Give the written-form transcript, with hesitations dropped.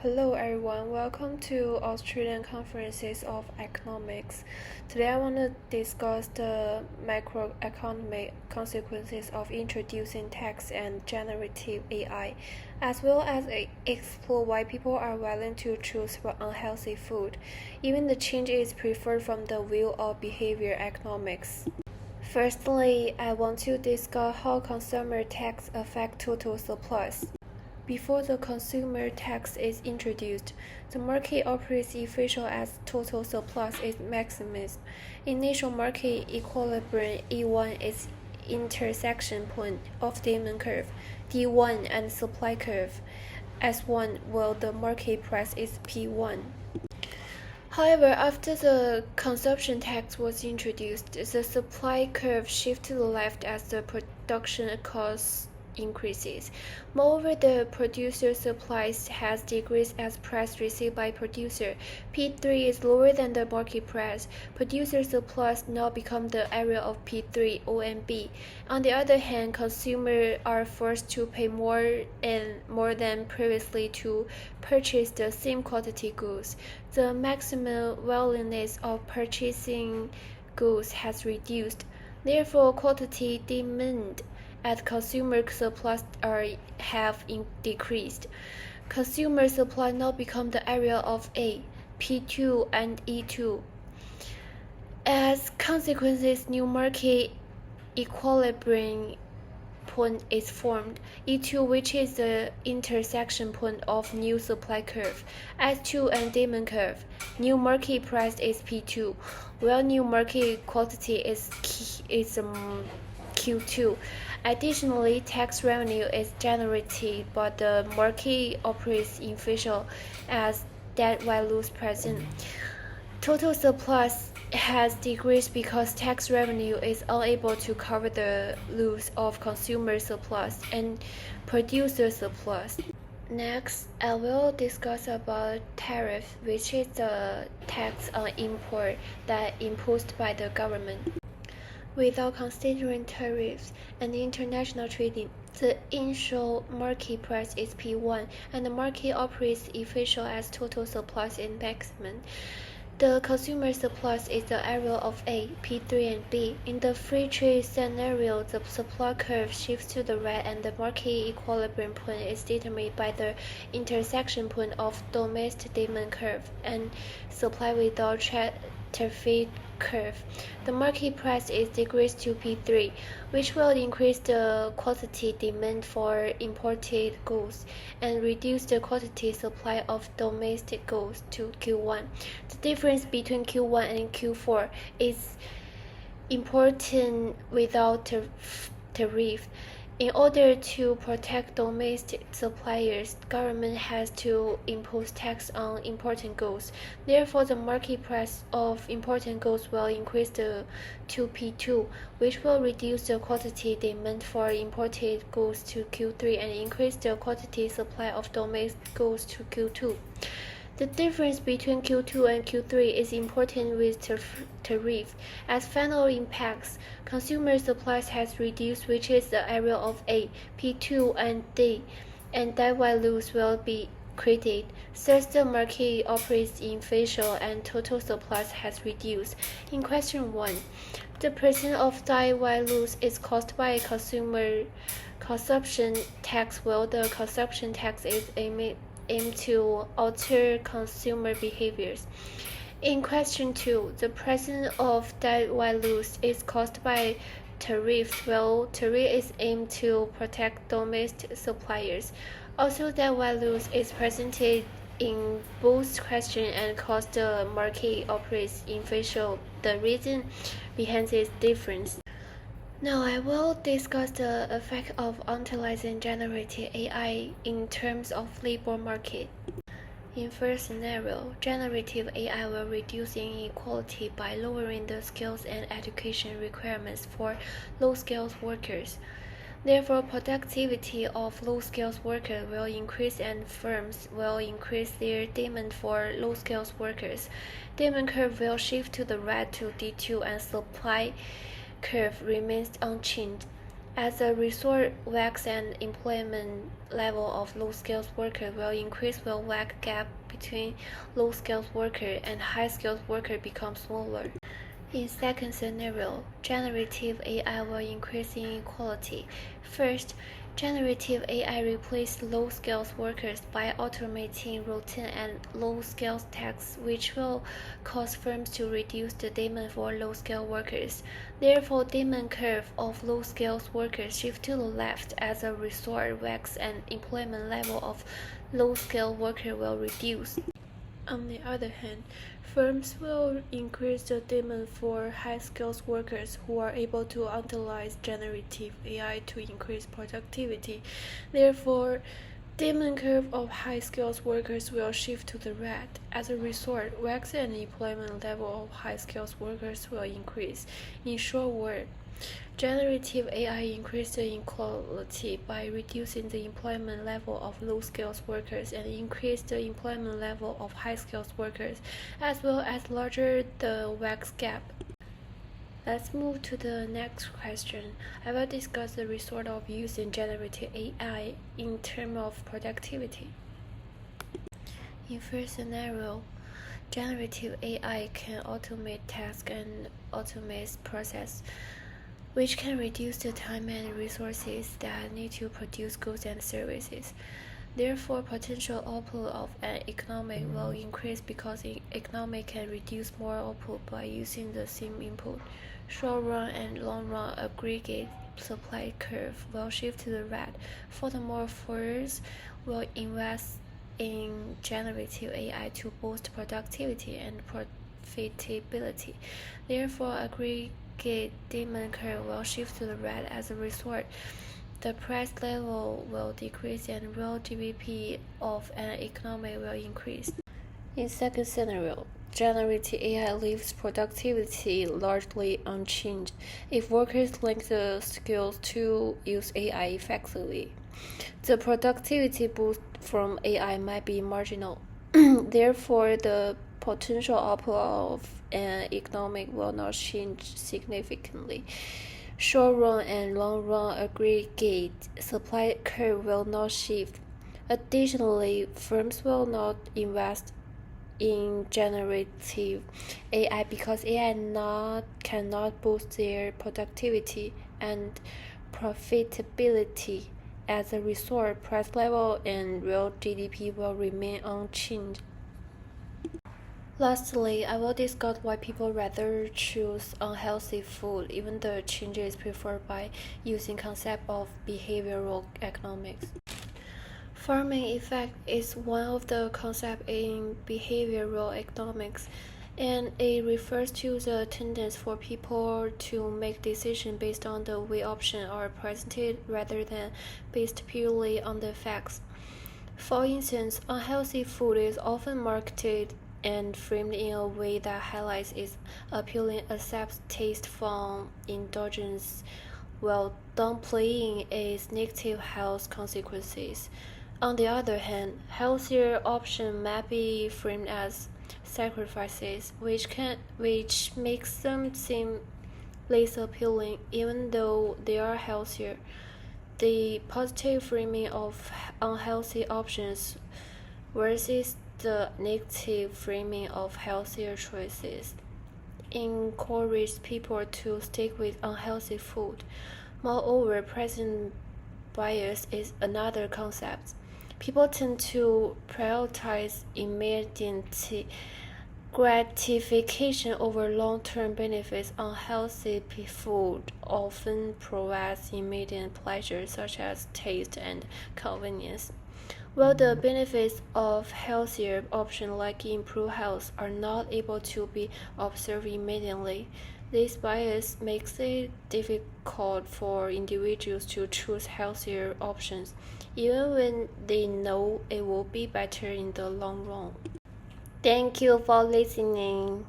Hello everyone, welcome to Australian Conferences of Economics. Today I want to discuss the macroeconomic consequences of introducing text and generative AI, as well as explore why people are willing to choose unhealthy food. Even the change is preferred from the view of behavior economics. Firstly, I want to discuss how consumer tax affect total supplies. Before the consumer tax is introduced, the market operates efficient as total surplus is maximized. Initial market equilibrium E1 is intersection point of demand curve D1 and supply curve S1, while the market price is P1. However, after the consumption tax was introduced, the supply curve shifts to the left as the production cost increases. Moreover, the producer supplies has decreased as price received by producer. P3 is lower than the market price. Producer supplies now become the area of P3 OMB. On the other hand, consumers are forced to pay more than previously to purchase the same quantity goods. The maximum willingness of purchasing goods has reduced. Therefore, quantity demand as consumer supplies have decreased. Consumer supply now become the area of A, P2 and E2. As consequences, new market equilibrium point is formed. E2, which is the intersection point of new supply curve, S2 and demand curve. New market price is P2, while new market quantity is Q2. Additionally, tax revenue is generated, but the market operates efficient as debt values present. Total surplus has decreased because tax revenue is unable to cover the loss of consumer surplus and producer surplus. Next, I will discuss about tariff, which is the tax on import that imposed by the government. Without considering tariffs and international trading, the initial market price is P1, and the market operates efficient as total supplies in maximum. The consumer surplus is the area of A, P3 and B. In the free trade scenario, the supply curve shifts to the right and the market equilibrium point is determined by the intersection point of domestic demand curve and supply without tariff curve. The market price is decreased to P3, which will increase the quantity demand for imported goods and reduce the quantity supply of domestic goods to Q1. The difference between Q1 and Q4 is important without tariff. In order to protect domestic suppliers, government has to impose tax on imported goods. Therefore, the market price of imported goods will increase to P2, which will reduce the quantity demand for imported goods to Q3 and increase the quantity supply of domestic goods to Q2. The difference between Q2 and Q3 is important with tariff. As final impacts, consumer supplies has reduced, which is the area of A, P2 and D, and that values will be created. Thus, the market operates efficient and total supplies has reduced. In question 1, the percent of die values is caused by consumer consumption tax, while the consumption tax is aim to alter consumer behaviors. In question 2, the presence of debt values is caused by tariff, while tariff is aimed to protect domestic suppliers. Also, debt values is presented in both questions and cause the market operates efficient. The reason behind this difference. Now I will discuss the effect of utilizing generative AI in terms of labor market. In first scenario, generative AI will reduce inequality by lowering the skills and education requirements for low-skilled workers. Therefore, productivity of low-skilled workers will increase and firms will increase their demand for low-skilled workers. Demand curve will shift to the right to D2 and supply curve remains unchanged. As a result, wage and employment level of low-skilled workers will increase while wage gap between low-skilled worker and high-skilled worker becomes smaller. In second scenario, generative AI will increase inequality. First, generative AI replaces low-skilled workers by automating routine and low-skilled tasks, which will cause firms to reduce the demand for low-skilled workers. Therefore, demand curve of low-skilled workers shift to the left. As a result, wage and employment level of low-skilled workers will reduce. On the other hand, firms will increase the demand for high-skilled workers who are able to utilize generative AI to increase productivity. Therefore, demand curve of high-skilled workers will shift to the right. As a result, wage and employment level of high-skilled workers will increase. In short words, generative AI increases the inequality by reducing the employment level of low-skilled workers and increase the employment level of high-skilled workers, as well as larger the wage gap. Let's move to the next question. I will discuss the result of using generative AI in terms of productivity. In first scenario, generative AI can automate tasks and automate process, which can reduce the time and resources that need to produce goods and services. Therefore, potential output of an economy will increase because an economy can reduce more output by using the same input. Short run and long run aggregate supply curve will shift to the right. Furthermore, firms will invest in generative AI to boost productivity and profitability. Therefore, aggregate demand curve will shift to the right. As a result, the price level will decrease and real GDP of an economy will increase. In second scenario, generative AI leaves productivity largely unchanged if workers lack the skills to use AI effectively. The productivity boost from AI might be marginal. Therefore, the potential output of an economy will not change significantly. Short run and long run aggregate supply curve will not shift. Additionally, firms will not invest in generative AI because AI cannot boost their productivity and profitability. As a result, price level and real GDP will remain unchanged. Lastly, I will discuss why people rather choose unhealthy food, even though change is preferred by using concept of behavioral economics. Farming effect is one of the concepts in behavioral economics, and it refers to the tendency for people to make decisions based on the way options are presented rather than based purely on the facts. For instance, unhealthy food is often marketed and framed in a way that highlights its appealing accepts taste from indulgence while downplaying its negative health consequences. On the other hand, healthier options may be framed as sacrifices, which makes them seem less appealing even though they are healthier. The positive framing of unhealthy options versus the negative framing of healthier choices encourages people to stick with unhealthy food. Moreover, present bias is another concept. People tend to prioritize immediate gratification over long-term benefits. Unhealthy food often provides immediate pleasure such as taste and convenience, while the benefits of healthier options like improved health are not able to be observed immediately. This bias makes it difficult for individuals to choose healthier options, even when they know it will be better in the long run. Thank you for listening.